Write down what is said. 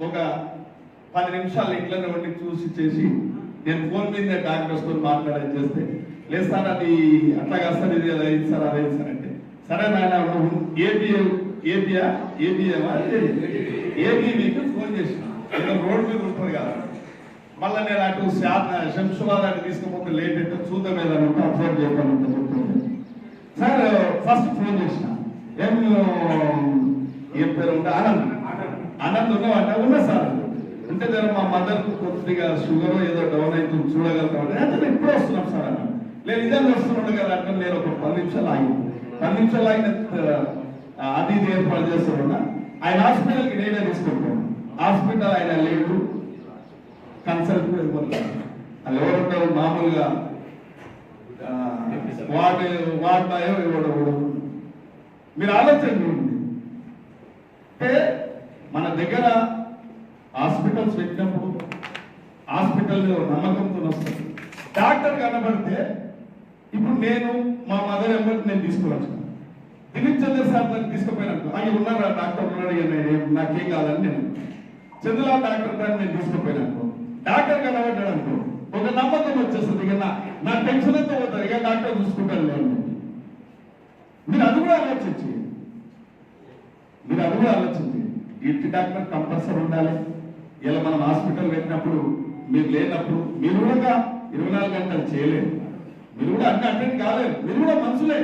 ఒక 10 నిమిషాలు ఇంట్లోనే ఉండి చూసి చేసి నేను ఫోన్ మీదే డాక్టర్స్తో మాట్లాడేది చేస్తే లేదు సార్ అది అట్లా కాదు సార్, ఇది అయింది సార్ అదేంది సార్ అంటే సరే నాయన ఏబీకి ఫోన్ చేసిన రోడ్ మీద ఉంటుంది కదా. మళ్ళీ నేను అటు శంషాబాద్ అటు తీసుకుపోతే లేట్ అయితే చూద్దాం ఏదైనా ఉంటే అప్లోడ్ చేయకుండా చెప్తుంది సార్. ఫస్ట్ ఫోన్ చేసిన ఏం పేరు ఉంటే ఆనంద్ ఉన్నవాట ఉన్నా సార్ ఉంటే జర మా మదర్కు కొద్దిగా షుగర్ ఏదో డౌన్ అవుతుంది చూడగలుగుతాం అంటే ఎప్పుడు వస్తున్నాం సార్ అన్న. లేదు ఇదే వస్తున్నాడు కదా అంటే నేను ఒక 10 నిమిషాలు ఆగింది. 10 నిమిషాలు ఆగిన అది ఏర్పాటు చేస్తున్నా ఆయన హాస్పిటల్కి నేనే తీసుకుంటాను. హాస్పిటల్ ఆయన లేడు, కన్సల్ట్ కూడా ఇవ్వలేదు. అది ఎవరుంటారు మామూలుగా వార్డ్ బాయో ఇవ్వడం. మీరు ఆలోచన అంటే మన దగ్గర హాస్పిటల్స్ పెట్టినప్పుడు హాస్పిటల్ నమ్మకంతో వస్తుంది. డాక్టర్ కనబడితే ఇప్పుడు నేను మా మదర్ ఎంబటి నేను తీసుకువచ్చాను. దిలీప్ చంద్ర సార్ దాన్ని తీసుకుపోయినట్టు అవి ఉన్నారా డాక్టర్ ఉన్నాడు నాకేం కాదని నేను చంద్రలా డాక్టర్ దాన్ని నేను తీసుకుపోయినట్టు డాక్టర్ కనబడ్డాడు అనుకో ఒక నమ్మకం వచ్చేస్తుంది. ఇక నా టెన్షన్ అంతా పోతుంది, ఇక డాక్టర్ చూసుకుంటాను నేను. మీరు అది కూడా ఆలోచించి ఇంటి డాక్టర్ కంపల్సరీ ఉండాలి. ఇలా మనం హాస్పిటల్ పెట్టినప్పుడు మీరు లేనప్పుడు మీరు కూడా 24 గంటలు చేయలేదు. మీరు కూడా అన్ని అటెండ్ కాలేదు. మీరు కూడా మనుషులే.